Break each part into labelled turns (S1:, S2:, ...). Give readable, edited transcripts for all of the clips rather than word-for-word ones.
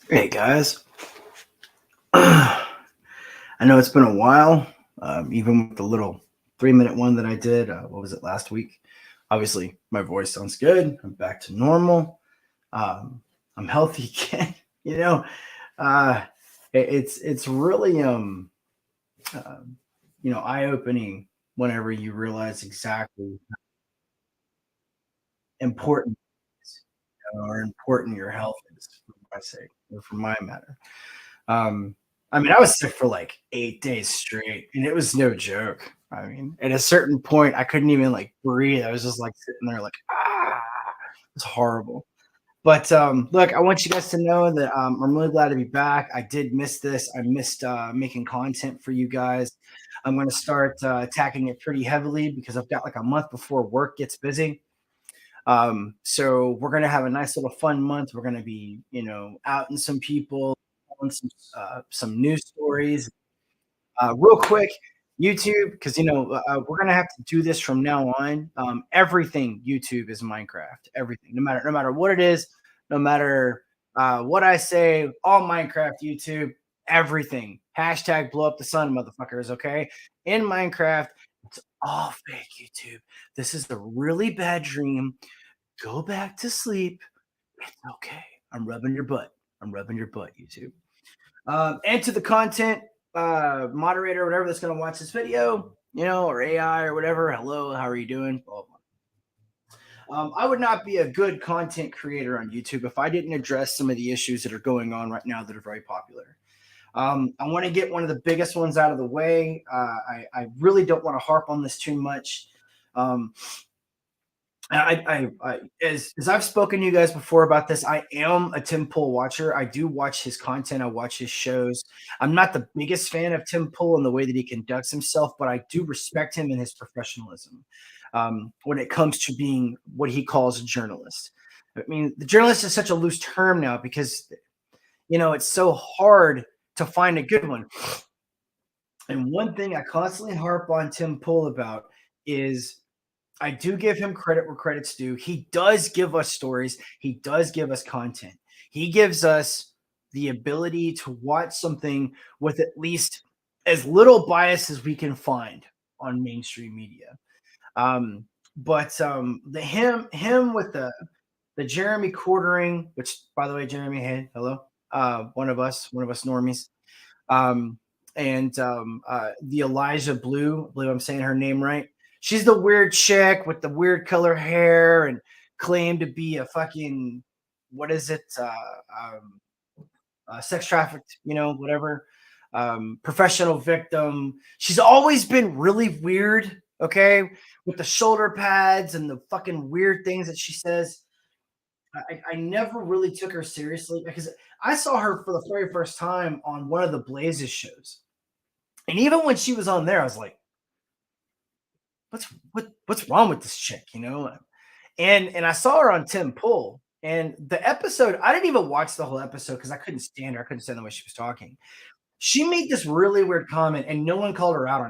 S1: Hey guys, I know it's been a while, even with the little 3 minute one that I did. What was it last week? Obviously, my voice sounds good. I'm back to normal. Um, I'm healthy again. you know, uh, it's really uh, eye opening whenever you realize exactly how important it is, or important your health is for my sake or for my matter. Um, I mean, I was sick for like 8 days straight, and it was no joke. I mean, at a certain point, I couldn't even like breathe. I was just like sitting there, like, it's horrible. But look, I want you guys to know that I'm really glad to be back. I did miss this. I missed making content for you guys. I'm going to start attacking it pretty heavily because I've got like a month before work gets busy. So we're gonna have a nice little fun month. We're gonna be, outing some people, telling some news stories. Real quick, YouTube, because we're gonna have to do this from now on. Everything YouTube is Minecraft. Everything, no matter what it is, no matter what I say, all Minecraft YouTube. Everything. Hashtag blow up the sun, motherfuckers. Okay, in Minecraft, it's all fake YouTube. This is a really bad dream. Go back to sleep. It's okay. I'm rubbing your butt. I'm rubbing your butt, YouTube. And to the content moderator, or whatever that's going to watch this video, or AI or whatever. Hello, how are you doing? Blah, blah, I would not be a good content creator on YouTube if I didn't address some of the issues that are going on right now that are very popular. I want to get one of the biggest ones out of the way. I really don't want to harp on this too much. Um, as I've spoken to you guys before about this, I am a Tim Pool watcher. I do watch his content. I watch his shows. I'm not the biggest fan of Tim Pool and the way that he conducts himself, but I do respect him and his professionalism when it comes to being what he calls a journalist. I mean, the journalist is such a loose term now because it's so hard to find a good one. And one thing I constantly harp on Tim Pool about is I do give him credit where credit's due. He does give us stories. He does give us content. He gives us the ability to watch something with at least as little bias as we can find on mainstream media. But the him with the Jeremy quartering, which by the way, Jeremy, hey, hello, one of us normies, um, and the Elijah Blue. I believe I'm saying her name right. She's the weird chick with the weird color hair and claimed to be a fucking what is it? Sex trafficked, whatever. Professional victim. She's always been really weird. Okay, with the shoulder pads and the fucking weird things that she says. I never really took her seriously because I saw her for the very first time on one of the Blazes shows. And even when she was on there, I was like, what's wrong with this chick, And I saw her on Tim Pool. And the episode, I didn't even watch the whole episode because I couldn't stand her. I couldn't stand the way she was talking. She made this really weird comment, and no one called her out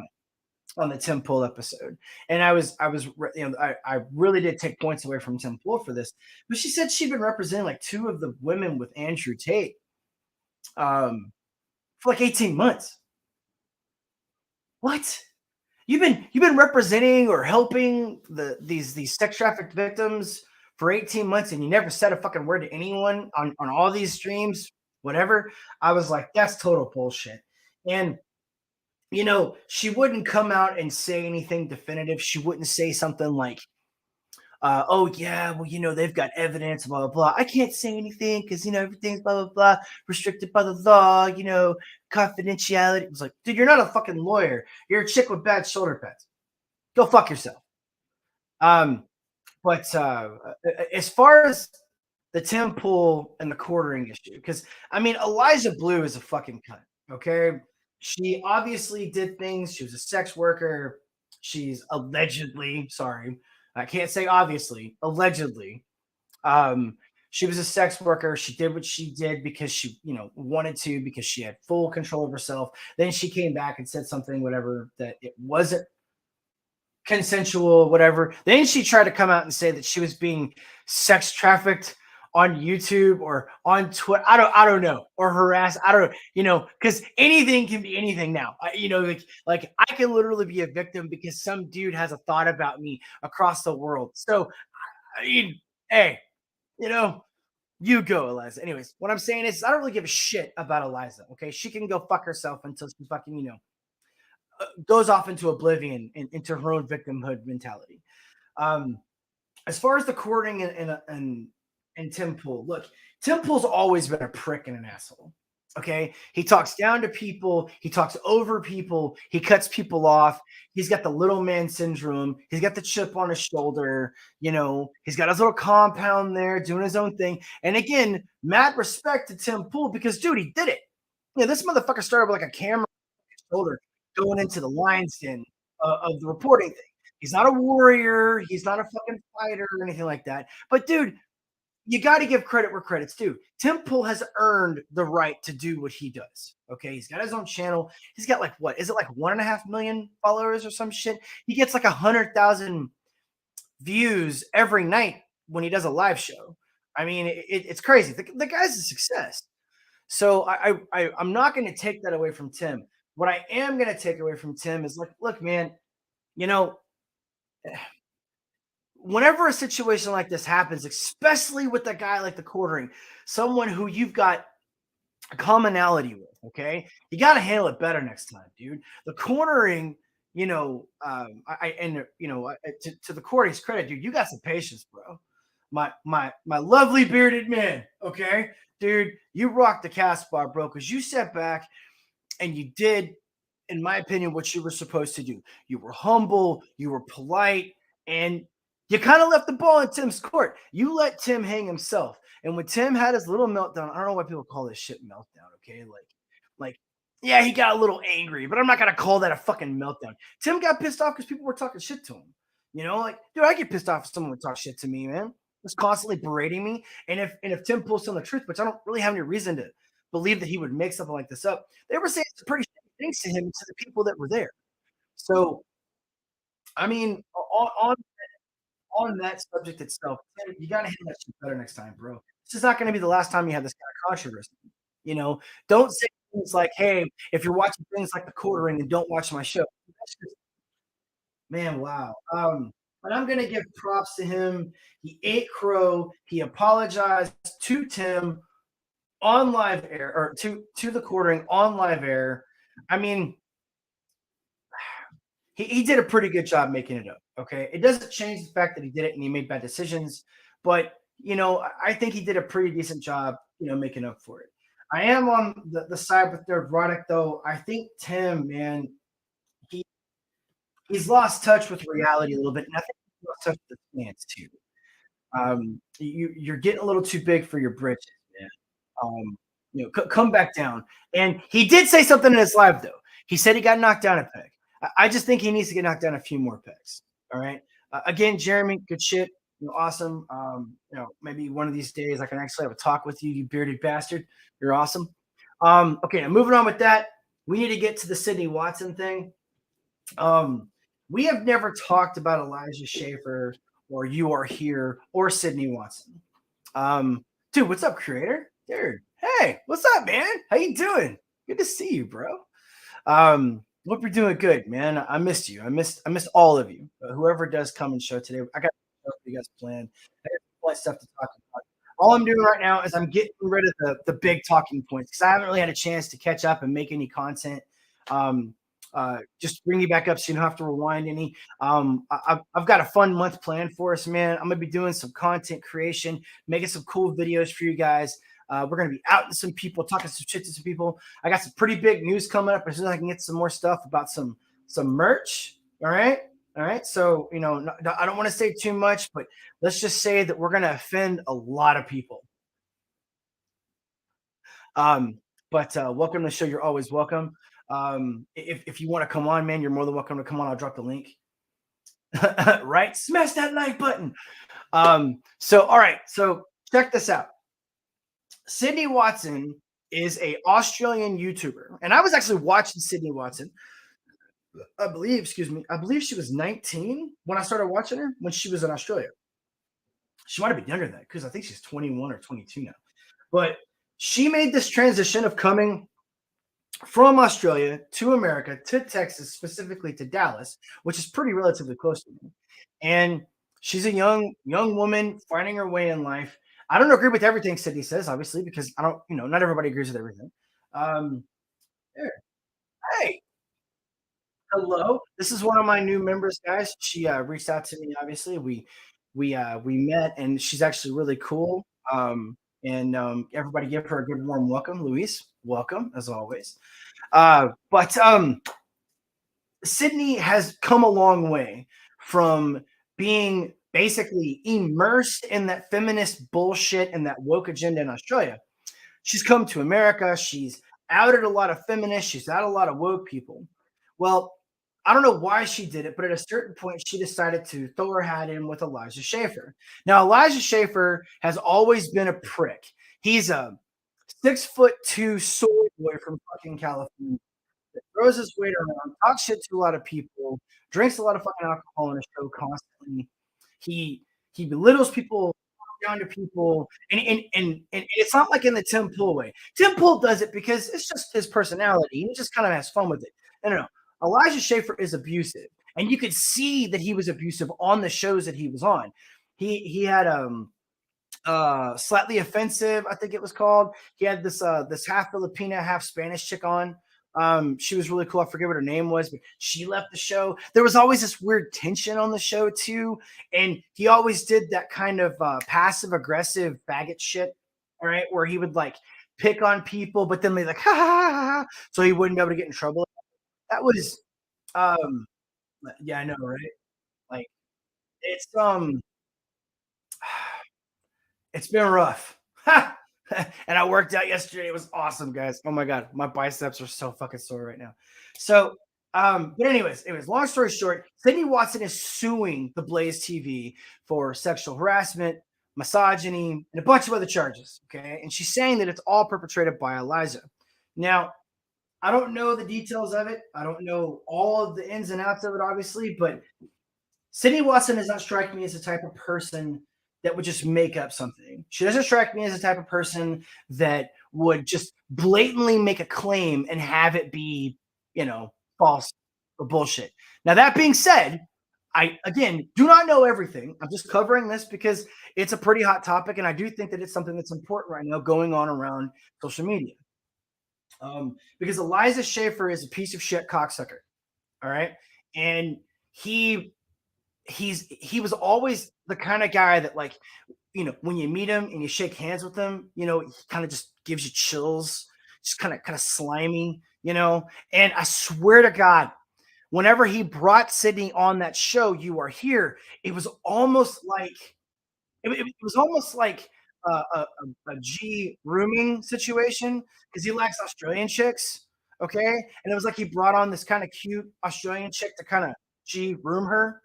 S1: on the Tim Pool episode. And I really did take points away from Tim Pool for this. But she said she'd been representing like two of the women with Andrew Tate for like 18 months. What? You've been representing or helping these sex trafficked victims for 18 months and you never said a fucking word to anyone on all these streams, whatever. I was like, that's total bullshit. And she wouldn't come out and say anything definitive. She wouldn't say something like, oh yeah, well, they've got evidence, blah blah blah. I can't say anything because everything's blah blah blah, restricted by the law, confidentiality. It was like, dude, you're not a fucking lawyer. You're a chick with bad shoulder pads. Go fuck yourself. Um, but as far as the Tim Pool and the quartering issue, because I mean, Elijah Blue is a fucking cunt. Okay, she obviously did things. She was a sex worker. She's allegedly, sorry, I can't say obviously, allegedly. Um, she was a sex worker. She did what she did because she, wanted to, because she had full control of herself. Then she came back and said something, whatever, that it wasn't consensual, whatever. Then she tried to come out and say that she was being sex trafficked on YouTube or on Twitter. I don't know, or harass. I don't know, because anything can be anything now. Like I can literally be a victim because some dude has a thought about me across the world. So I mean, hey, you know, you go, Eliza. Anyways, what I'm saying is, I don't really give a shit about Eliza. Okay, she can go fuck herself until she fucking goes off into oblivion and into her own victimhood mentality. Um, as far as the courting and Tim Pool, look, Tim Pool's always been a prick and an asshole. Okay, he talks down to people, he talks over people, he cuts people off. He's got the little man syndrome. He's got the chip on his shoulder. He's got his little compound there doing his own thing. And again, mad respect to Tim Pool because, dude, he did it. This motherfucker started with like a camera shoulder going into the lion's den of the reporting thing. He's not a warrior. He's not a fucking fighter or anything like that. But dude, you got to give credit where credit's due. Tim Pool has earned the right to do what he does. Okay, he's got his own channel. He's got like what is it like 1.5 million followers or some shit? He gets like 100,000 views every night when he does a live show. I mean, it's crazy. The guy's a success. So I'm not going to take that away from Tim. What I am going to take away from Tim is like, look, man, you know, whenever a situation like this happens, especially with a guy like the quartering, someone who you've got a commonality with, okay, you got to handle it better next time, dude. The cornering, to the quartering's credit, dude, you got some patience, bro. My lovely bearded man, okay, dude, you rocked the cast bar, bro, because you sat back and you did, in my opinion, what you were supposed to do. You were humble, you were polite, and you kind of left the ball in Tim's court. You let Tim hang himself. And when Tim had his little meltdown, I don't know why people call this shit meltdown, okay? Like, yeah, he got a little angry, but I'm not gonna call that a fucking meltdown. Tim got pissed off because people were talking shit to him. Like, dude, I get pissed off if someone would talk shit to me, man. Just constantly berating me. And if Tim pulls some of the truth, which I don't really have any reason to believe that he would make something like this up, they were saying some pretty shitty things to him and to the people that were there. So, I mean, on that subject itself, Tim, you got to handle that shit better next time, bro. This is not going to be the last time you have this kind of controversy. Don't say things like, "Hey, if you're watching things like the quartering, and don't watch my show." That's just, man, wow. But I'm going to give props to him. He ate crow. He apologized to Tim on live air, or to the quartering on live air. I mean, he did a pretty good job making it up. Okay, it doesn't change the fact that he did it and he made bad decisions, but I think he did a pretty decent job, making up for it. I am on the side with their product though. I think Tim, man, he he's lost touch with reality a little bit, and I think he's lost touch with the fans too. You're getting a little too big for your britches, man. Come back down. And he did say something in his live though. He said he got knocked down a peg. I just think he needs to get knocked down a few more pegs. All right. Again, Jeremy, good shit. Awesome. Maybe one of these days I can actually have a talk with you, you bearded bastard. You're awesome. Okay, now moving on with that, we need to get to the Sydney Watson thing. We have never talked about Elijah Schaefer or You Are Here or Sydney Watson. Dude, what's up, creator? Dude, hey, what's up, man? How you doing? Good to see you, bro. Hope you're doing good, man. I missed you. I missed all of you. Whoever does come and show today, I got you guys planned. I got plenty of stuff to talk about. All I'm doing right now is I'm getting rid of the big talking points because I haven't really had a chance to catch up and make any content. Just bring you back up so you don't have to rewind any. I've got a fun month planned for us, man. I'm gonna be doing some content creation, making some cool videos for you guys. We're gonna be out to some people, talking some shit to some people. I got some pretty big news coming up as soon as I can get some more stuff about some merch. All right. So I don't want to say too much, but let's just say that we're gonna offend a lot of people. But welcome to the show. You're always welcome. If you want to come on, man, you're more than welcome to come on. I'll drop the link. Right, smash that like button. So all right, so check this out. Sydney Watson is a Australian YouTuber, and I was actually watching Sydney Watson. I believe she was 19 when I started watching her when she was in Australia. She might have been younger than that because I think she's 21 or 22 now. But she made this transition of coming from Australia to America to Texas, specifically to Dallas, which is pretty relatively close to me. And she's a young woman finding her way in life. I don't agree with everything Sydney says, obviously, because I don't, not everybody agrees with everything. Um, there. Hey, hello. This is one of my new members, guys. She reached out to me. Obviously, we met, and she's actually really cool. And everybody give her a good warm welcome, Luis. Welcome as always. But Sydney has come a long way from being basically immersed in that feminist bullshit and that woke agenda in Australia. She's come to America. She's outed a lot of feminists. She's outed a lot of woke people. Well, I don't know why she did it, but at a certain point, she decided to throw her hat in with Elijah Schaefer. Now, Elijah Schaefer has always been a prick. He's a 6'2" soy boy from fucking California, throws his weight around, talks shit to a lot of people, drinks a lot of fucking alcohol on his show constantly. He he belittles people, down to people, and it's not like in the Tim Pool way. Tim Pool does it because it's just his personality. He just kind of has fun with it. No. Elijah Schaefer is abusive, and you could see that he was abusive on the shows that he was on. He had Slightly Offensive, I think it was called. He had this half Filipina, half Spanish chick on. She was really cool. I forget what her name was, but she left the show. There was always this weird tension on the show too, and he always did that kind of passive aggressive faggot shit. All right, where he would like pick on people, but then be like ha ha ha ha, so he wouldn't be able to get in trouble. That was um yeah, I know, right? Like it's it's been rough. And I worked out yesterday. It was awesome, guys. Oh my god, my biceps are so fucking sore right now. So, but anyways, long story short, Sydney Watson is suing the Blaze TV for sexual harassment, misogyny, and a bunch of other charges. Okay, and she's saying that it's all perpetrated by Eliza. Now, I don't know the details of it. I don't know all of the ins and outs of it, obviously, but Sydney Watson does not strike me as the type of person that would just make up something. She doesn't strike me as the type of person that would just blatantly make a claim and have it be, false or bullshit. Now, that being said, I, again, do not know everything. I'm just covering this because it's a pretty hot topic. And I do think that it's something that's important right now going on around social media. Because Eliza Schaefer is a piece of shit cocksucker. All right. And he was always the kind of guy that like when you meet him and you shake hands with him, he kind of just gives you chills, just kind of slimy, and I swear to god, whenever he brought Sydney on that show You Are Here, it was almost like it was almost like a G rooming situation because he likes Australian chicks. Okay. And it was like he brought on this kind of cute Australian chick to kind of G room her,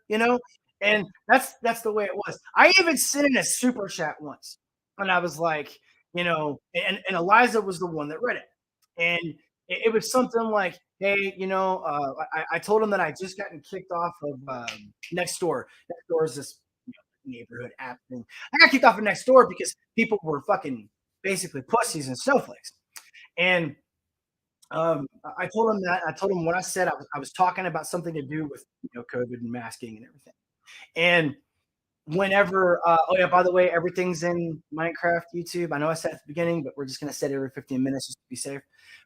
S1: And that's the way it was. I even sent in a super chat once and I was like, and Eliza was the one that read it. And it was something like, hey, I told him that I just gotten kicked off of Nextdoor. Nextdoor is this neighborhood app thing. I got kicked off of Nextdoor because people were fucking basically pussies and snowflakes. And I told him that. I told him what I said. I was talking about something to do with COVID and masking and everything. And whenever, oh yeah, by the way, everything's in Minecraft YouTube. I know I said at the beginning, but we're just gonna set it every 15 minutes just to be safe.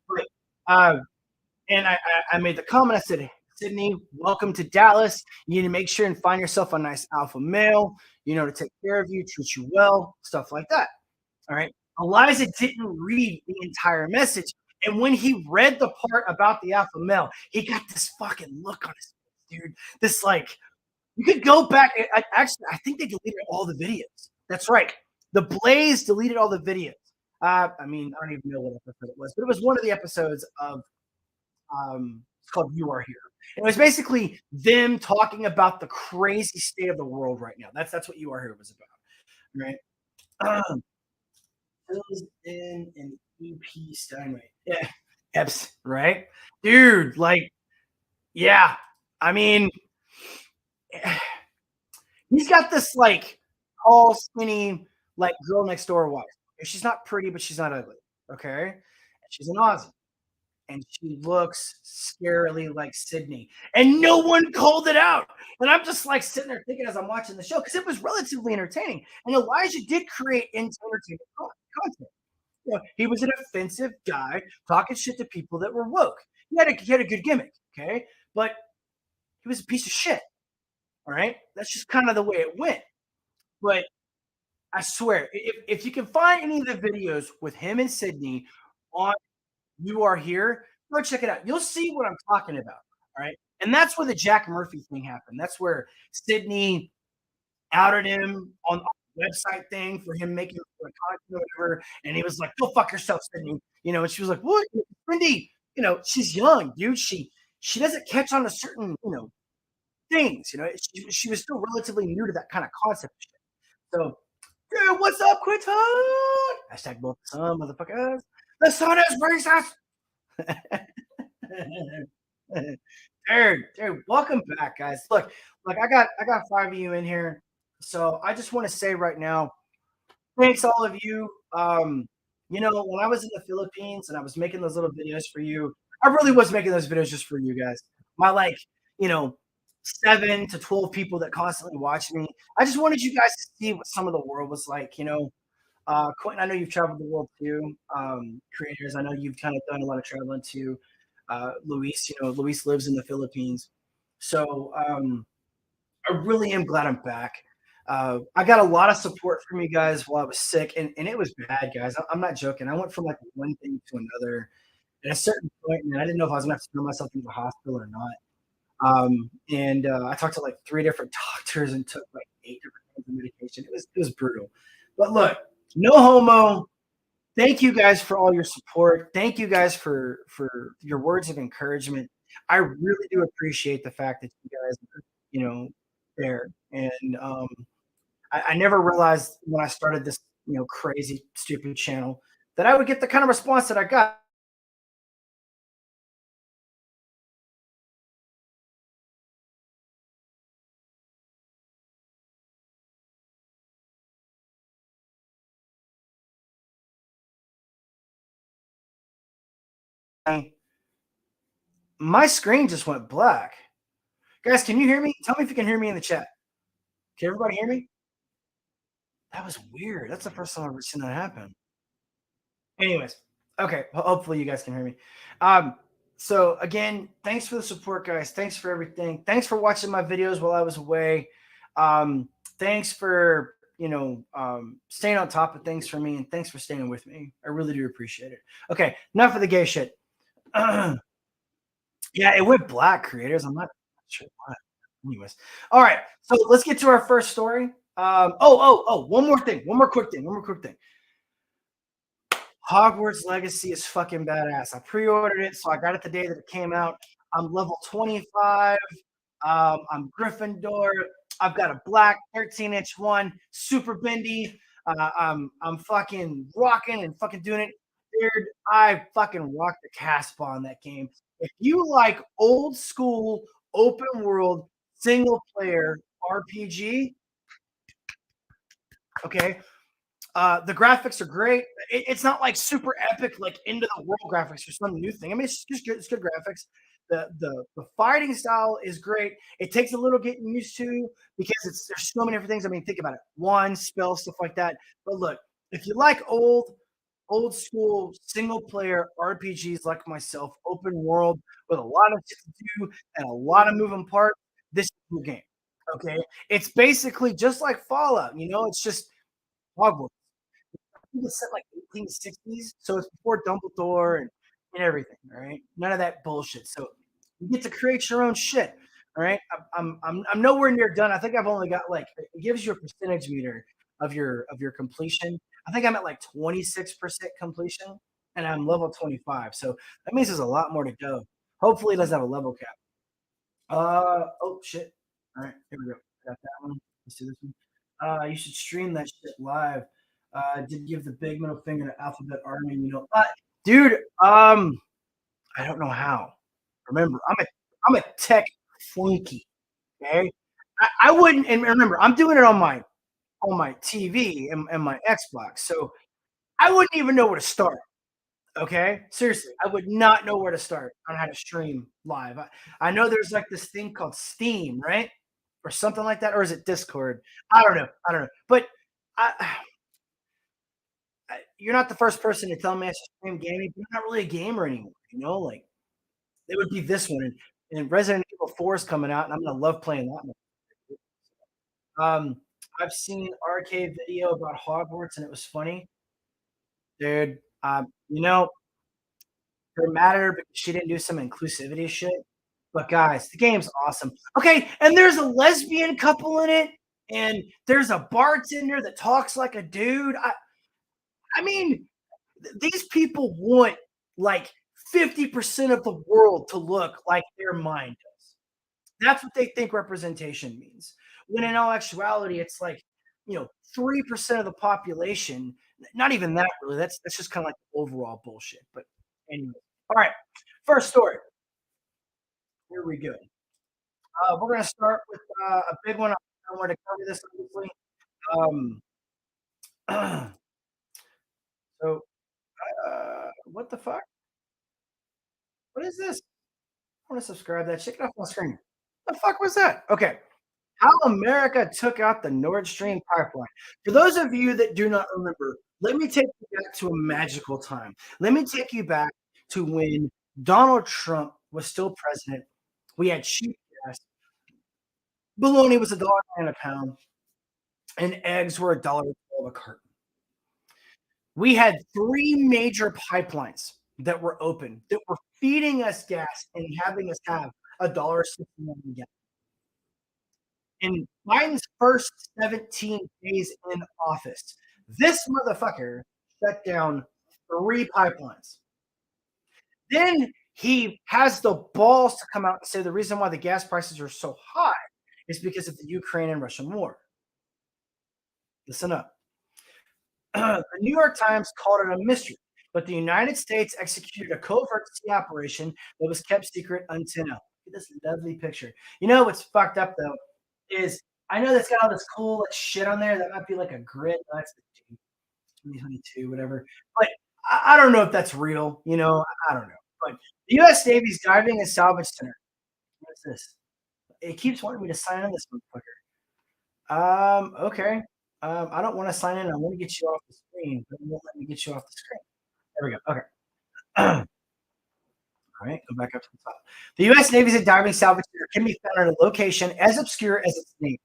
S1: But and I made the comment. I said, Sydney, welcome to Dallas. You need to make sure and find yourself a nice alpha male, to take care of you, treat you well, stuff like that. All right. Eliza didn't read the entire message. And when he read the part about the alpha male, he got this fucking look on his face, dude. This like, you could go back. Actually, I think they deleted all the videos. That's right. The Blaze deleted all the videos. I mean, I don't even know what episode it was, but it was one of the episodes of it's called You Are Here. And it was basically them talking about the crazy state of the world right now. That's what You Are Here was about, right? Fills in an EP Steinway. Yeah, Eps, right, dude? Like, yeah. I mean, he's got this like tall, skinny, like girl next door wife. She's not pretty, but she's not ugly. Okay, and she's an Aussie, and she looks scarily like Sydney, and no one called it out. And I'm just like sitting there thinking as I'm watching the show because it was relatively entertaining. And Elijah did create entertainment content. He was an offensive guy talking shit to people that were woke. He had a good gimmick, okay, but he was a piece of shit. All right, that's just kind of the way it went. But I swear, if you can find any of the videos with him and Sydney on You Are Here, go check it out. You'll see what I'm talking about. All right. And that's where the Jack Murphy thing happened. That's where Sydney outed him on the website thing for him making a content or whatever. And he was like, go fuck yourself, Sydney. And she was like, what? Cindy, she's young, dude. She doesn't catch on to certain, things. She was still relatively new to that kind of concept. So, dude, what's up, Quinton? Hashtag both son, motherfuckers. The sun is racist. Dude, welcome back, guys. Look, I got 5 of you in here, so I just want to say right now, thanks all of you. When I was in the Philippines and I was making those little videos for you, I really was making those videos just for you guys. My you know, 7 to 12 people that constantly watch me. I just wanted you guys to see what some of the world was like. Quentin, I know you've traveled the world too. Creators, I know you've kind of done a lot of traveling too. Luis, Luis lives in the Philippines. So I really am glad I'm back. I got a lot of support from you guys while I was sick, and it was bad, guys. I'm not joking. I went from like one thing to another. At a certain point, man, I didn't know if I was gonna have to throw myself into the hospital or not. And I talked to like 3 different doctors and took like 8 different kinds of medication. It was brutal. But look, no homo. Thank you guys for all your support. Thank you guys for your words of encouragement. I really do appreciate the fact that you guys are, there. And I never realized when I started this, crazy, stupid channel that I would get the kind of response that I got. My screen just went black. Guys, can you hear me? Tell me if you can hear me in the chat. Can everybody hear me? That was weird. That's the first time I've ever seen that happen. Anyways, okay. Hopefully you guys can hear me. So again, thanks for the support, guys. Thanks for everything. Thanks for watching my videos while I was away. Thanks for staying on top of things for me, and thanks for staying with me. I really do appreciate it. Okay, enough of the gay shit. Yeah, it went black, creators. I'm not sure why. Anyways, all right. So let's get to our first story. One more thing. One more quick thing. Hogwarts Legacy is fucking badass. I pre-ordered it, so I got it the day that it came out. I'm level 25. I'm Gryffindor. I've got a black 13-inch one, super bendy. I'm fucking rocking and fucking doing it. Dude, I fucking rocked the Casbah on that game. If you like old school, open world, single player RPG, okay, the graphics are great. It's not like super epic, like into the world graphics or some new thing. I mean, it's just good. It's good graphics. The fighting style is great. It takes a little getting used to because there's so many different things. I mean, think about it. One spell stuff like that. But look, if you like old school single player RPGs like myself, open world with a lot of shit to do and a lot of moving parts, this is your game. Okay, it's basically just like Fallout. It's just Hogwarts. Think it's set like 1860s, so it's before Dumbledore and everything. All right, none of that bullshit. So you get to create your own shit. All right, I'm nowhere near done. I think I've only got like it gives you a percentage meter of your completion. I think I'm at like 26% completion, and I'm level 25. So that means there's a lot more to go. Hopefully, it doesn't have a level cap. Oh shit. All right, here we go. Got that one. Let's do this one. You should stream that shit live. Did give the big middle finger to Alphabet Army. Dude. I don't know how. Remember, I'm a tech flunky. Okay, I wouldn't. And remember, I'm doing it on my on my TV and my Xbox. So I wouldn't even know where to start. Okay, seriously, I would not know where to start on how to stream live. I know there's like this thing called Steam, right, or something like that, or is it Discord? I don't know. I don't know, but I, you're not the first person to tell me I should stream gaming. But I'm not really a gamer anymore. Like it would be this one, and Resident Evil 4 is coming out, and I'm gonna love playing that one. Um, I've seen arcade video about Hogwarts, and it was funny, dude. Her matter because she didn't do some inclusivity shit. But guys, the game's awesome. Okay, and there's a lesbian couple in it, and there's a bartender that talks like a dude. I mean, these people want like 50% of the world to look like their mind does. That's what they think representation means. When in all actuality, it's like, 3% of the population. Not even that really. That's just kind of like overall bullshit. But anyway. All right. First story. Here we go. We're gonna start with a big one. I don't want to cover this obviously. So what the fuck? What is this? I want to subscribe that shit. Get off my screen. The fuck was that? Okay. How America took out the Nord Stream pipeline. For those of you that do not remember, let me take you back to a magical time. Let me take you back to when Donald Trump was still president. We had cheap gas. Bologna was $1 a pound, and eggs were $1.12 a carton. We had three major pipelines that were open that were feeding us gas and having us have $1.61 a gallon. In Biden's first 17 days in office, this motherfucker shut down three pipelines. Then he has the balls to come out and say the reason why the gas prices are so high is because of the Ukraine and Russian war. Listen up. The New York Times called it a mystery, but the United States executed a covert sea operation that was kept secret until now. Look at this lovely picture. You know what's fucked up though is I know that's got all this cool like, shit on there. That might be like a grid. That's 2022, whatever. But I don't know if that's real. I don't know. But the U.S. Navy's Diving and Salvage Center. What is this? It keeps wanting me to sign on this motherfucker. Okay. I don't want to sign in. I want to get you off the screen, but it won't let me get you off the screen. There we go. Okay. All right, go back up to the top. The U.S. Navy's diving salvage center can be found at a location as obscure as its name.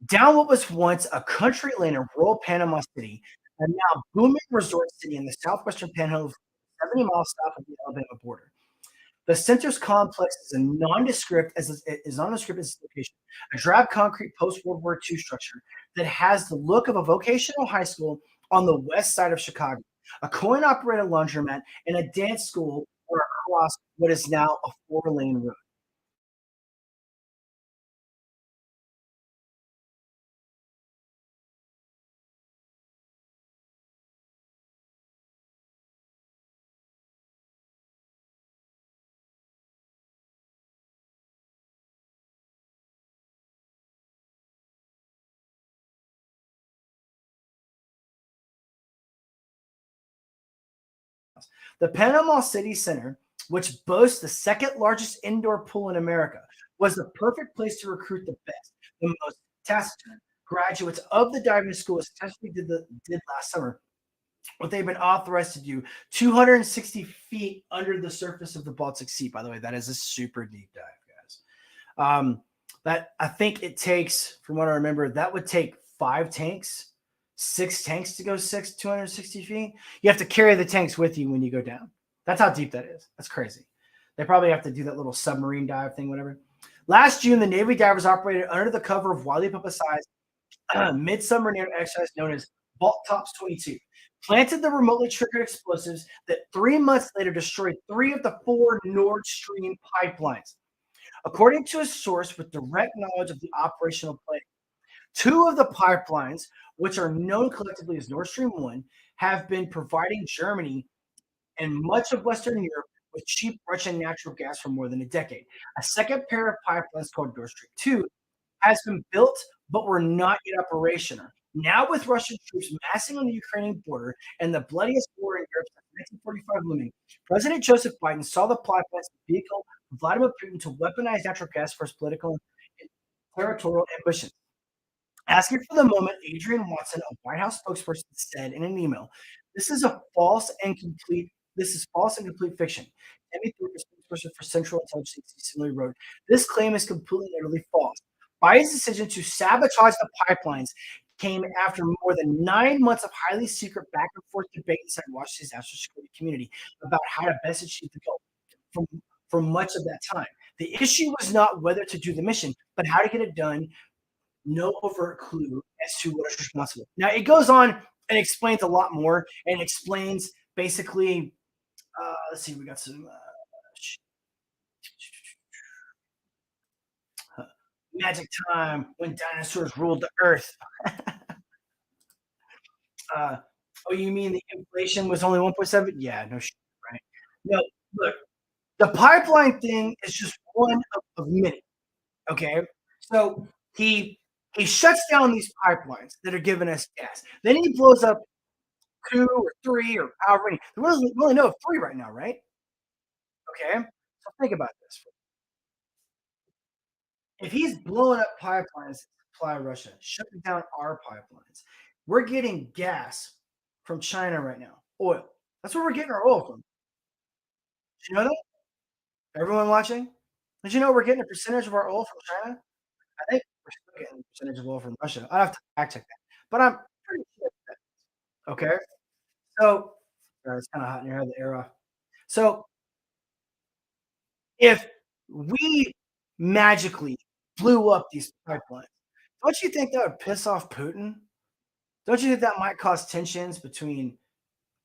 S1: Down what was once a country lane in rural Panama City, a now booming resort city in the southwestern panhandle, 70 miles south of the Alabama border. The center's complex is a nondescript as its location, a drab concrete post-World War II structure that has the look of a vocational high school on the west side of Chicago, a coin-operated laundromat, and a dance school are across what is now a four-lane road. The Panama City Center, which boasts the second largest indoor pool in America, was the perfect place to recruit the best, the most taciturn graduates of the diving school, successfully did last summer what they've been authorized to do 260 feet under the surface of the Baltic Sea. By the way, that is a super deep dive, guys. That I think it takes, from what I remember, that would take six tanks to go 260 feet. You have to carry the tanks with you when you go down. That's how deep that is. That's crazy. They probably have to do that little submarine dive thing, whatever. Last June, the Navy divers operated under the cover of widely publicized midsummer naval exercise known as Vault Tops 22, planted the remotely triggered explosives that 3 months later destroyed three of the four Nord Stream pipelines. According to a source with direct knowledge of the operational plan, two of the pipelines, which are known collectively as Nord Stream 1, have been providing Germany and much of Western Europe with cheap Russian natural gas for more than a decade. A second pair of pipelines called Nord Stream 2 has been built but were not yet operational. Now, with Russian troops massing on the Ukrainian border and the bloodiest war in Europe since 1945 looming, President Joseph Biden saw the pipeline as a vehicle for Vladimir Putin to weaponize natural gas for his political and territorial ambitions. Asking for the moment, Adrian Watson, a White House spokesperson, said in an email, This is false and complete fiction." Tammy Thorpe, a spokesperson for Central Intelligence, similarly wrote, "This claim is completely and utterly false. Biden's decision to sabotage the pipelines came after more than 9 months of highly secret back and forth debate inside Washington's national security community about how to best achieve the goal. From for much of that time, the issue was not whether to do the mission, but how to get it done. No overt clue as to what is responsible." Now it goes on and explains a lot more and explains basically. Let's see, we got some magic time when dinosaurs ruled the earth. Uh, oh, you mean the inflation was only 1.7? Yeah, no shit, right? No, look, the pipeline thing is just one of many. Okay, so he shuts down these pipelines that are giving us gas. Then he blows up two or three or however many. We only know of three right now, right? Okay, so think about this. If he's blowing up pipelines to supply Russia, shutting down our pipelines, we're getting gas from China right now. Oil. That's where we're getting our oil from. Did you know that? Everyone watching? Did you know we're getting a percentage of our oil from China? I think we're still getting a percentage of oil from Russia. I have to fact check that, but I'm pretty sure. Okay, so it's kind of hot in here. The air off. So if we magically blew up these pipelines, don't you think that would piss off Putin? Don't you think that might cause tensions between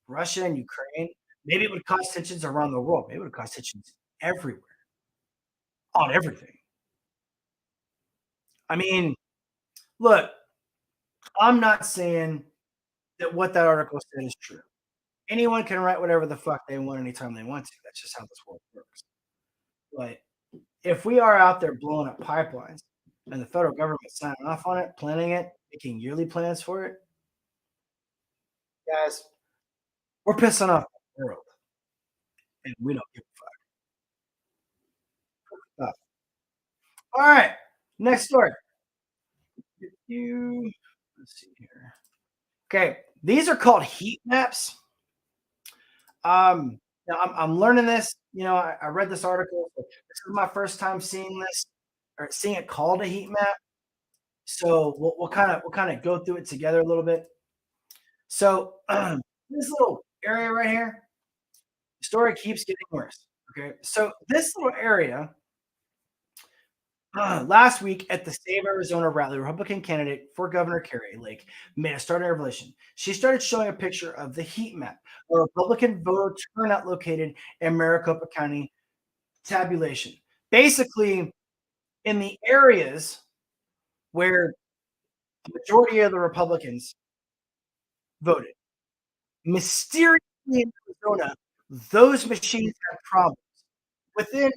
S1: Russia and Ukraine? Maybe it would cause tensions around the world. Maybe it would cause tensions everywhere on everything. I mean, look, I'm not saying that what that article said is true. Anyone can write whatever the fuck they want anytime they want to. That's just how this world works. But if we are out there blowing up pipelines and the federal government signing off on it, planning it, making yearly plans for it, guys, we're pissing off the world, and we don't give a fuck. All right, next story. Let's see here. Okay, these are called heat maps. Now I'm learning this. I read this article. This is my first time seeing this or seeing it called a heat map. So we'll kind of go through it together a little bit. So this little area right here, the story keeps getting worse. Okay, so this little area last week at the Save Arizona rally, Republican candidate for Governor Carrie Lake made a startling revelation. She started showing a picture of the heat map, a Republican voter turnout located in Maricopa County tabulation. Basically, in the areas where the majority of the Republicans voted, mysteriously in Arizona, those machines have problems. Within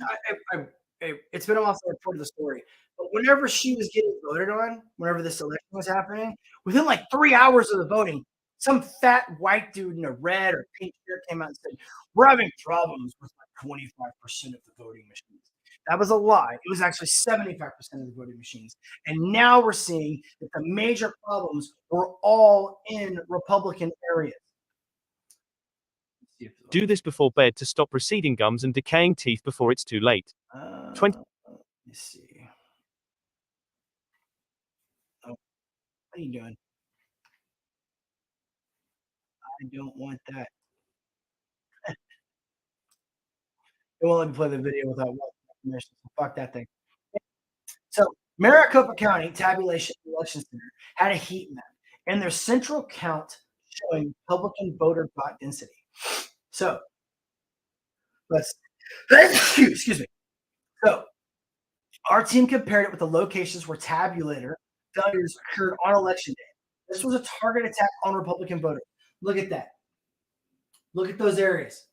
S1: it's been a while since I reported the story, but whenever she was getting voted on, whenever this election was happening, within like 3 hours of the voting, some fat white dude in a red or pink shirt came out and said, "We're having problems with like 25% of the voting machines." That was a lie. It was actually 75% of the voting machines. And now we're seeing that the major problems were all in Republican areas.
S2: Do this before bed to stop receding gums and decaying teeth before it's too late. 20
S1: Let me see. Oh, what are you doing? I don't want that. It won't let me play the video without permission. So fuck that thing. So Maricopa County Tabulation Election Center had a heat map and their central count showing Republican voter bot density. So let's excuse me. So our team compared it with the locations where tabulator failures occurred on election day. This was a target attack on Republican voters. Look at that. Look at those areas.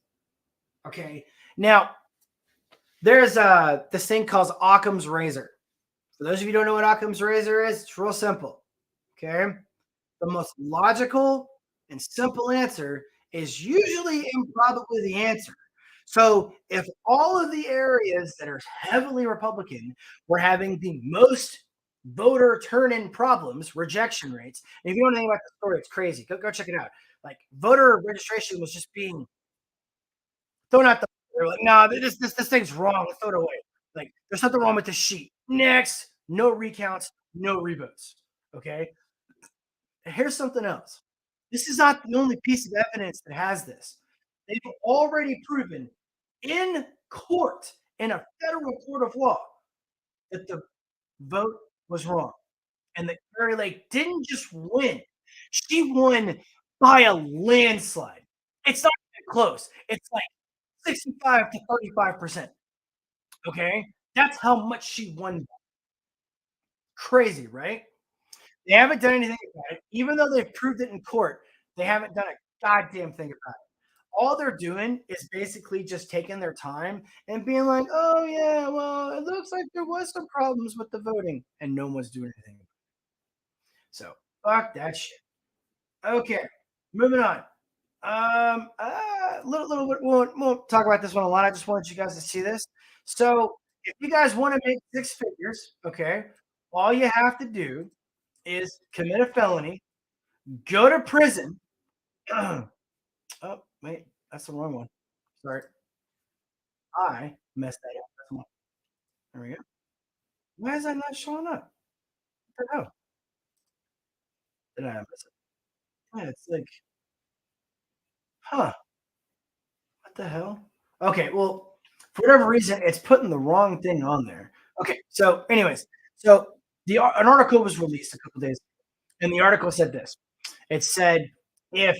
S1: Okay. Now, there's this thing called Occam's razor. For those of you who don't know what Occam's razor is, it's real simple. Okay. The most logical and simple answer is usually improbably the answer. So if all of the areas that are heavily Republican were having the most voter turn-in problems, rejection rates, and if you don't know anything about the story, it's crazy. Go check it out. Like voter registration was just being thrown out the. They're like, no, this thing's wrong. Let's throw it away. Like there's something wrong with the sheet. Next, no recounts, no revotes. Okay, here's something else. This is not the only piece of evidence that has this. They've already proven in court, in a federal court of law, that the vote was wrong. And that Carrie Lake didn't just win, she won by a landslide. It's not even close. It's like 65 to 35%. Okay. That's how much she won. Crazy, right? They haven't done anything about it. Even though they've proved it in court, they haven't done a goddamn thing about it. All they're doing is basically just taking their time and being like, oh, yeah, well, it looks like there was some problems with the voting, and no one's doing anything. So, fuck that shit. Okay, moving on. Little bit, won't talk about this one a lot. I just wanted you guys to see this. So, if you guys want to make six figures, okay, all you have to do is commit a felony, go to prison. Oh, wait, that's the wrong one. Sorry. I messed that up. Come on. There we go. Why is that not showing up? What the hell? Did I miss it? Yeah, it's like, huh? What the hell? Okay, well, for whatever reason, it's putting the wrong thing on there. Okay, so anyways, so an article was released a couple days, and the article said this. It said if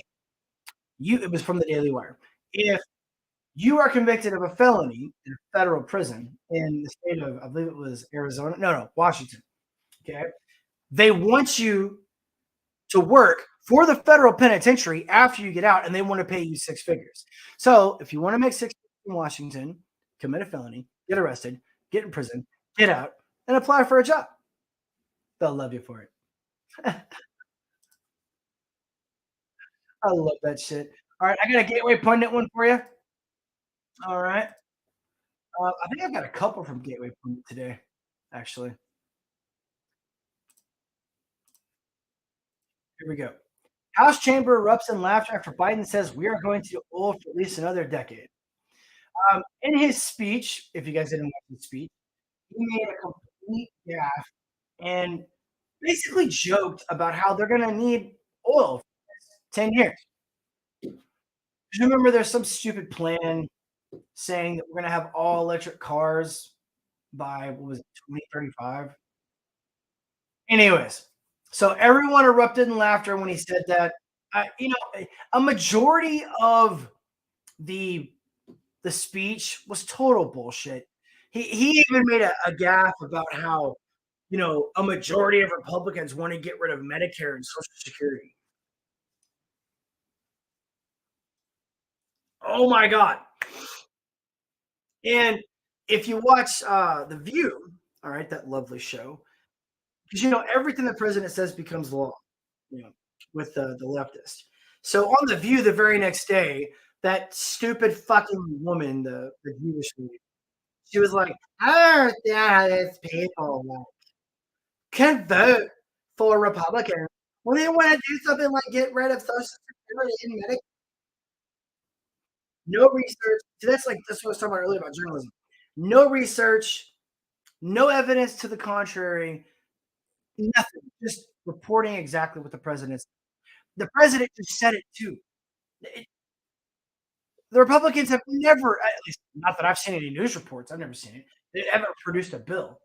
S1: it was from the Daily Wire. If you are convicted of a felony in a federal prison in the state of, I believe it was Arizona, no, Washington. Okay, they want you to work for the federal penitentiary after you get out, and they want to pay you six figures. So if you want to make six figures in Washington, commit a felony, get arrested, get in prison, get out, and apply for a job. They'll love you for it. I love that shit. All right, I got a Gateway Pundit one for you. All right. I think I've got a couple from Gateway Pundit today, actually. Here we go. House chamber erupts in laughter after Biden says we are going to do oil for at least another decade. In his speech, if you guys didn't watch his speech, he made a complete gaffe and basically joked about how they're going to need oil for 10 years. You remember there's some stupid plan saying that we're going to have all electric cars by, what was it, 2035? Anyways, so everyone erupted in laughter when he said that. A majority of the the speech was total bullshit. He even made a gaffe about how a majority of Republicans want to get rid of Medicare and Social Security. Oh my god! And if you watch The View, all right, that lovely show, because everything the president says becomes law, you know, with the leftist. So on The View, the very next day, that stupid fucking woman, the Jewish lady, she was like, "I don't understand how these people can vote for Republicans when they want to do something like get rid of Social Security and Medicare." No research. So that's what I was talking about earlier about journalism. No research, no evidence to the contrary, nothing. Just reporting exactly what the president said. The president just said it too. The Republicans have never, at least not that I've seen any news reports, I've never seen it. They haven't produced a bill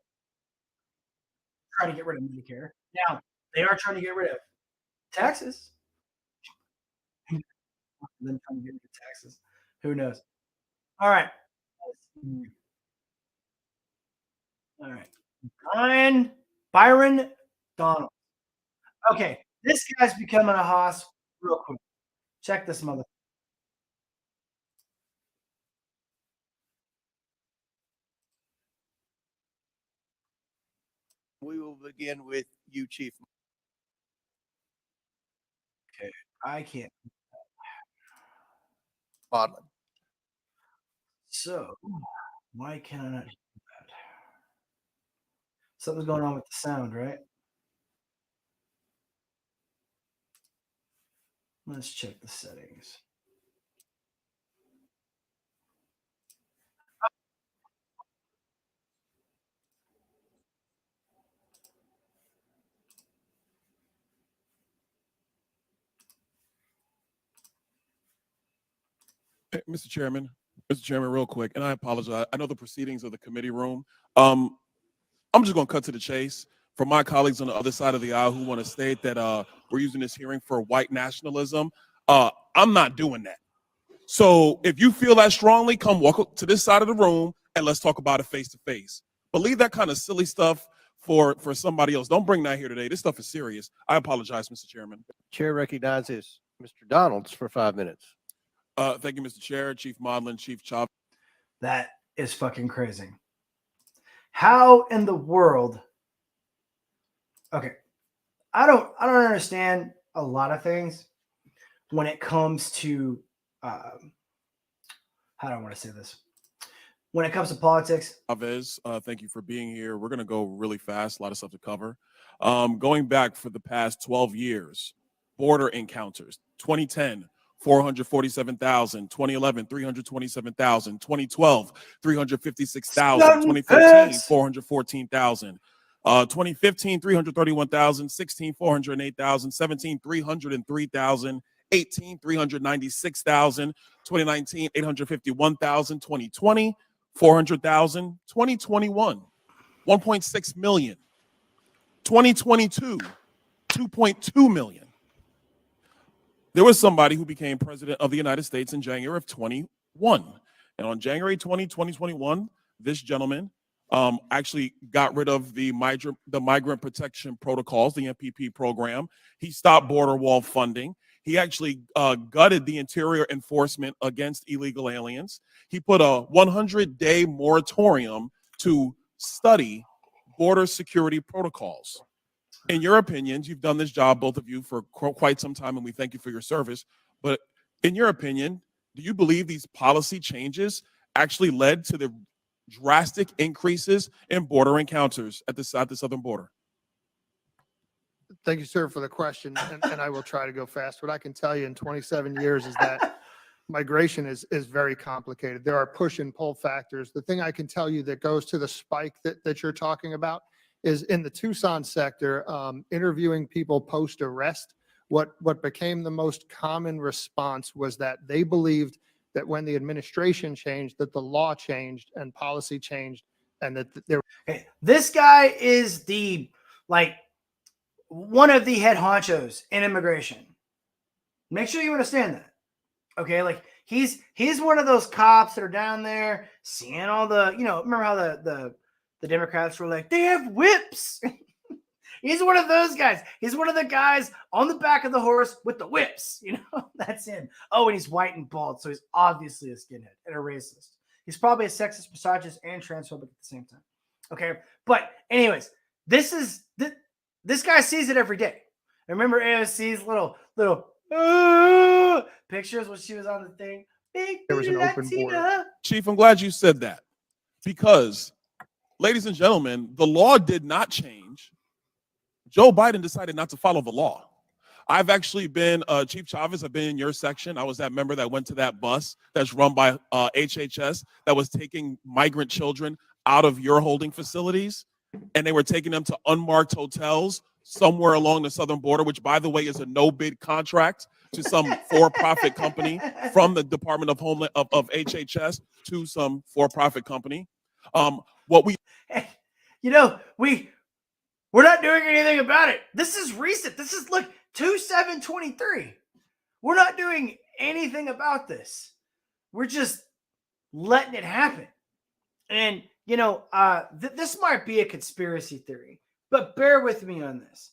S1: trying to get rid of Medicare. Now they are trying to get rid of taxes. Them trying to get rid of taxes. Who knows? All right. All right. Byron Donald. Okay. This guy's becoming a hoss real quick. Check this mother.
S3: begin with you, Chief.
S1: Okay, I can't.
S3: Bodlin.
S1: So, why can I not do that? Something's going on with the sound, right? Let's check the settings.
S4: Mr. Chairman, real quick, and I apologize. I know the proceedings of the committee room. I'm just going to cut to the chase. For my colleagues on the other side of the aisle who want to state that we're using this hearing for white nationalism, I'm not doing that. So if you feel that strongly, come walk to this side of the room and let's talk about it face to face. But leave that kind of silly stuff for somebody else. Don't bring that here today. This stuff is serious. I apologize, Mr. Chairman.
S3: Chair recognizes Mr. Donalds for 5 minutes.
S4: Thank you, Mr. Chair, Chief Modlin, Chief Chop.
S1: That is fucking crazy. How in the world? Okay, I don't understand a lot of things when it comes to how do I want to say this? When it comes to politics.
S4: Chavez, thank you for being here. We're gonna go really fast. A lot of stuff to cover. Going back for the past 12 years, border encounters. 2010. 447,000, 2011, 327,000, 2012, 356,000, 2013, 414,000, 2015, 331,000, 16, 408,000, 17, 303,000, 18, 396,000, 2019, 851,000, 2020, 400,000, 2021, 1.6 million, 2022, 2.2 million. There was somebody who became president of the United States in January of 21. And on January 20, 2021, this gentleman actually got rid of the Migrant Protection Protocols, the MPP program. He stopped border wall funding. He actually gutted the interior enforcement against illegal aliens. He put a 100-day moratorium to study border security protocols. In your opinions, you've done this job, both of you, for quite some time, and we thank you for your service. But in your opinion, do you believe these policy changes actually led to the drastic increases in border encounters at the southern border?
S5: Thank you, sir, for the question, and I will try to go fast. What I can tell you in 27 years is that migration is very complicated. There are push and pull factors. The thing I can tell you that goes to the spike that you're talking about is in the Tucson sector, interviewing people post-arrest. What became the most common response was that they believed that when the administration changed, that the law changed and policy changed, and that there.
S1: Okay, this guy is one of the head honchos in immigration. Make sure you understand that. Okay, like he's one of those cops that are down there seeing all the, remember how the Democrats were like, they have whips. He's one of those guys. He's one of the guys on the back of the horse with the whips. That's him. Oh, and he's white and bald, so he's obviously a skinhead and a racist. He's probably a sexist, misogynist, and transphobic at the same time. Okay, but anyways, this guy sees it every day. I remember AOC's little pictures when she was on the thing.
S5: There was an open border.
S4: Chief, I'm glad you said that, because, ladies and gentlemen, the law did not change. Joe Biden decided not to follow the law. I've actually been, Chief Chavez, I've been in your section. I was that member that went to that bus that's run by HHS that was taking migrant children out of your holding facilities, and they were taking them to unmarked hotels somewhere along the southern border, which, by the way, is a no-bid contract to some for-profit company from the Department of Homeland of HHS to some for-profit company.
S1: We're not doing anything about it. This is recent. This is 2/7/23. We're not doing anything about this. We're just letting it happen. And this might be a conspiracy theory, but bear with me on this.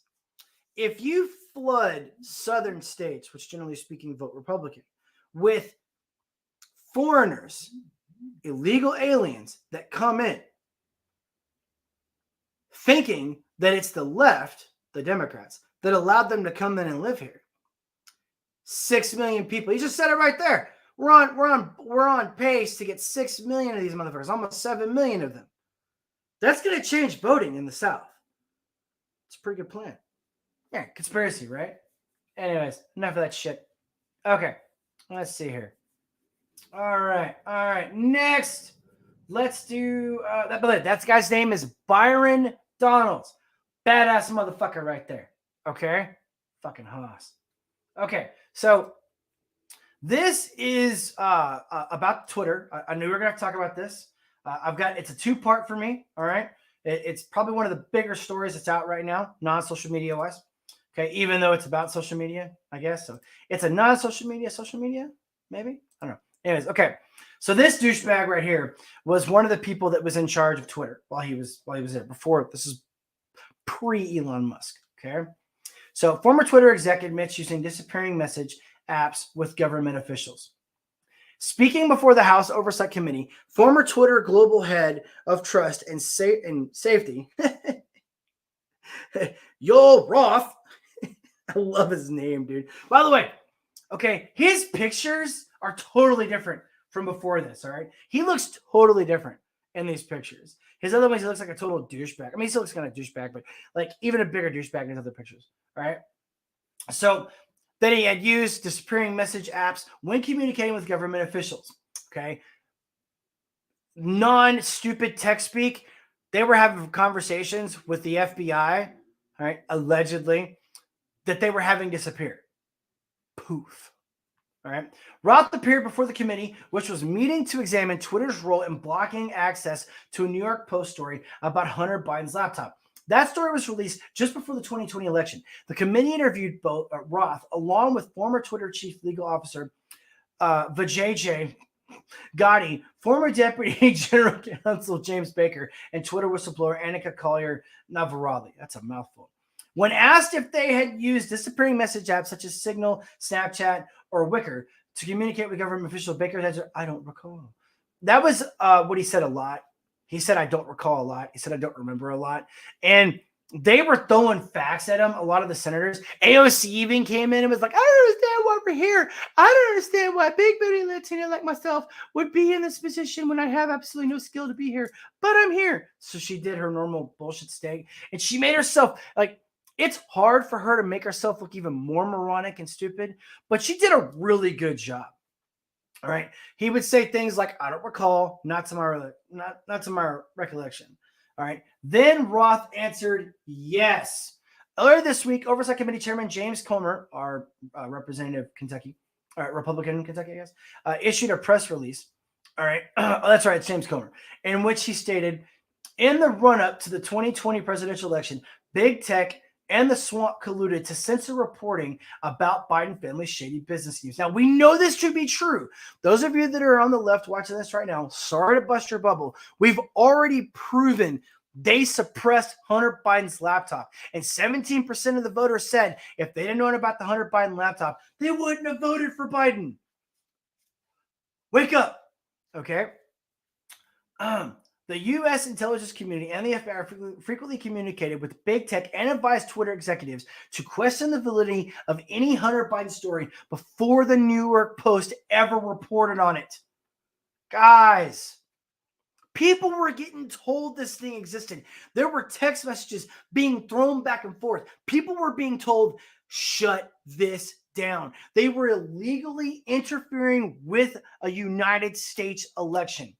S1: If you flood southern states, which generally speaking vote Republican, with foreigners, illegal aliens that come in, thinking that it's the left, the Democrats, that allowed them to come in and live here. 6 million people. He just said it right there. We're on pace to get 6 million of these motherfuckers, almost 7 million of them. That's going to change voting in the South. It's a pretty good plan. Yeah, conspiracy, right? Anyways, enough of that shit. Okay, let's see here. All right. Next, let's do that guy's name is Byron Donalds. Badass motherfucker right there. Okay, fucking hoss. Okay, so this is about Twitter. I knew we were gonna talk about this. It's a two-part for me. All right, it's probably one of the bigger stories that's out right now, non-social media wise. Okay, even though it's about social media, I guess. So it's a non-social media, maybe? I don't know. Anyways, okay. So this douchebag right here was one of the people that was in charge of Twitter while he was there. Before, this is pre-Elon Musk. Okay. So former Twitter exec admits using disappearing message apps with government officials. Speaking before the House Oversight Committee, former Twitter global head of trust and safety, Yoel Roth. I love his name, dude. By the way, okay, his pictures are totally different from before this, all right? He looks totally different in these pictures. His other ones, he looks like a total douchebag. I mean, he still looks kind of douchebag, but like even a bigger douchebag in his other pictures, all right? So then he had used disappearing message apps when communicating with government officials, okay? Non-stupid tech speak. They were having conversations with the FBI, all right, allegedly, that they were having disappeared. Poof. All right. Roth appeared before the committee, which was meeting to examine Twitter's role in blocking access to a New York Post story about Hunter Biden's laptop. That story was released just before the 2020 election. The committee interviewed both Roth along with former Twitter chief legal officer Vijay Gotti, former deputy general counsel James Baker, and Twitter whistleblower Annika Collier Navarali. That's a mouthful. When asked if they had used disappearing message apps such as Signal, Snapchat, or Wicker to communicate with government officials, Baker answered, "I don't recall." That was what he said a lot. He said, "I don't recall" a lot. He said, "I don't remember" a lot. And they were throwing facts at him, a lot of the senators. AOC even came in and was like, "I don't understand why we're here. I don't understand why big booty Latina like myself would be in this position when I have absolutely no skill to be here. But I'm here." So she did her normal bullshit stake. And she made herself like, it's hard for her to make herself look even more moronic and stupid, but she did a really good job. All right. He would say things like, "I don't recall, not to my recollection." All right. Then Roth answered yes. Earlier this week, Oversight Committee Chairman James Comer, our representative Kentucky, Republican Kentucky, I guess, issued a press release. All right. That's right. It's James Comer, in which he stated, in the run-up to the 2020 presidential election, big tech and the swamp colluded to censor reporting about Biden family's shady business schemes. Now, we know this to be true. Those of you that are on the left watching this right now, sorry to bust your bubble. We've already proven they suppressed Hunter Biden's laptop. And 17% of the voters said if they didn't know about the Hunter Biden laptop, they wouldn't have voted for Biden. Wake up, okay? The U.S. intelligence community and the FBI frequently communicated with big tech and advised Twitter executives to question the validity of any Hunter Biden story before the New York Post ever reported on it. Guys, people were getting told this thing existed. There were text messages being thrown back and forth. People were being told, shut this down. They were illegally interfering with a United States election.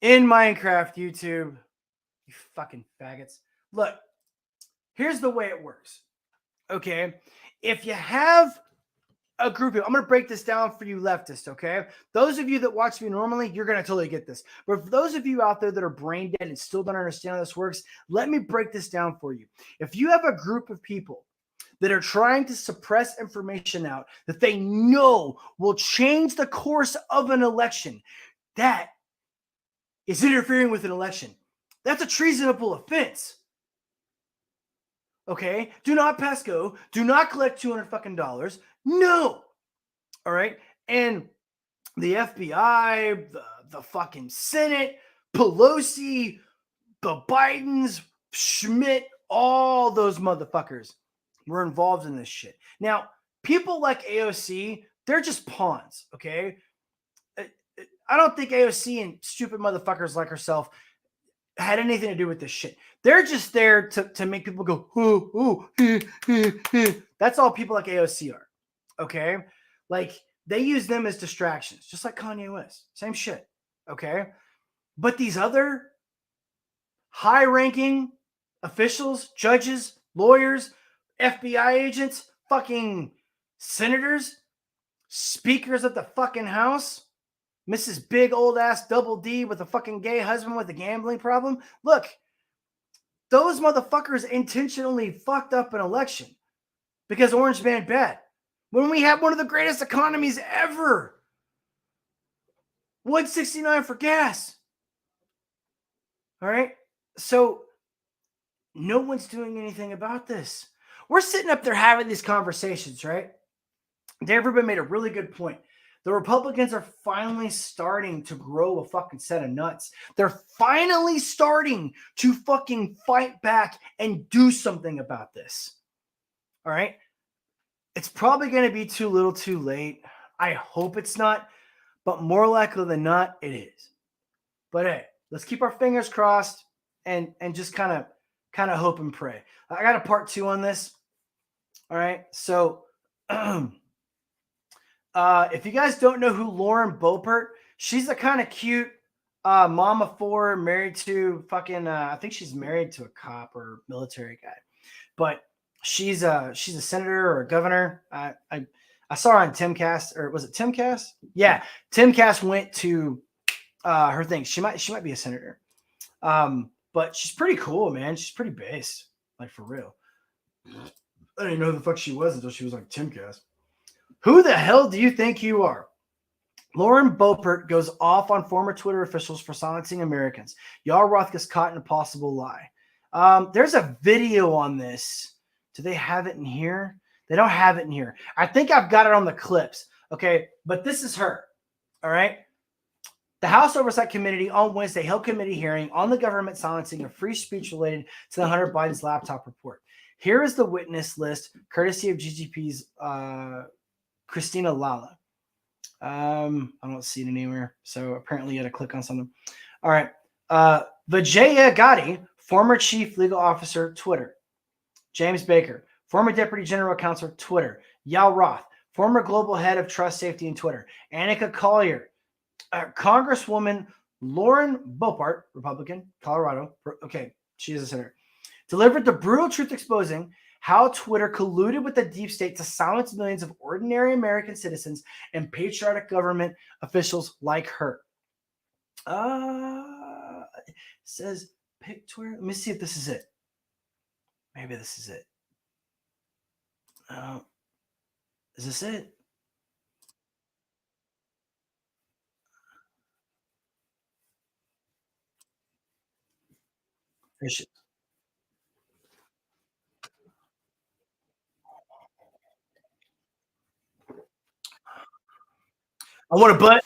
S1: In Minecraft, YouTube, you fucking faggots. Look, here's the way it works. Okay? If you have a group of, I'm going to break this down for you leftists, okay? Those of you that watch me normally, you're going to totally get this. But for those of you out there that are brain dead and still don't understand how this works, let me break this down for you. If you have a group of people that are trying to suppress information out that they know will change the course of an election, that is interfering with an election. That's a treasonable offense. Okay? Do not pass go. Do not collect $200. No. All right? And the FBI, the fucking Senate, Pelosi, the Bidens, Schmidt, All those motherfuckers were involved in this shit. Now, people like AOC, they're just pawns, okay? I don't think AOC and stupid motherfuckers like herself had anything to do with this shit. They're just there to make people go, ooh. That's all people like AOC are, okay? Like, they use them as distractions, just like Kanye West. Same shit, okay? But these other high-ranking officials, judges, lawyers, FBI agents, fucking senators, speakers of the fucking House, Mrs. Big Old Ass Double D with a fucking gay husband with a gambling problem. Look, those motherfuckers intentionally fucked up an election because Orange Man bad. When we have one of the greatest economies ever. 169 for gas. All right. So no one's doing anything about this. We're sitting up there having these conversations, right? Dave Rubin made a really good point. The Republicans are finally starting to grow a fucking set of nuts. They're finally starting to fucking fight back and do something about this. All right. It's probably going to be too little too late. I hope it's not, but more likely than not, it is. But hey, let's keep our fingers crossed and just kind of hope and pray. I got a part 2 on this. All right. So if you guys don't know who Lauren Boebert, she's a kind of cute mom of 4, married to fucking I think she's married to a cop or military guy. But she's a senator or a governor. I saw her on Timcast, or was it Timcast? Yeah, Timcast went to her thing. She might be a senator. But she's pretty cool, man. She's pretty base, like for real. I didn't know who the fuck she was until she was like Timcast. Who the hell do you think you are? Lauren Boebert goes off on former Twitter officials for silencing Americans. Yael Roth gets caught in a possible lie. There's a video on this. Do they have it in here? They don't have it in here. I think I've got it on the clips. Okay, but this is her. All right. The House Oversight Committee on Wednesday held committee hearing on the government silencing of free speech related to the Hunter Biden's laptop report. Here is the witness list, courtesy of GGP's Christina Lala. I don't see it anywhere, so apparently you had to click on something. All right. Vijaya Gotti, former chief legal officer, Twitter. James Baker, former deputy general counsel, Twitter. Yael Roth, former global head of trust safety and Twitter. Annika Collier, Congresswoman Lauren Boebert, Republican, Colorado. Okay, she is a senator. Delivered the brutal truth exposing how Twitter colluded with the deep state to silence millions of ordinary American citizens and patriotic government officials like her. It says pick Twitter. Let me see if this is it. Maybe this is it. Is this it? There she is. I want a butt.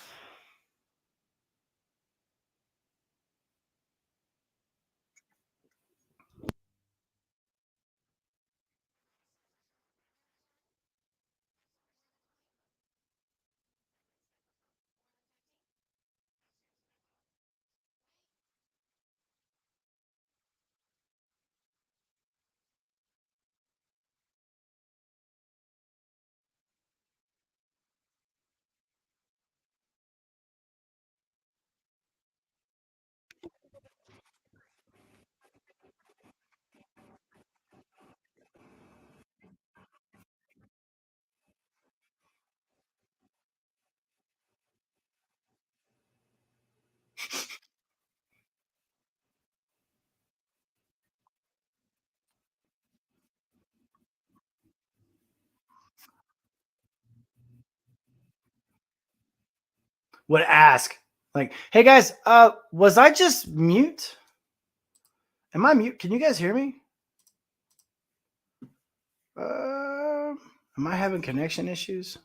S1: Would ask, like, hey guys, was I just mute? Am I mute? Can you guys hear me? Am I having connection issues?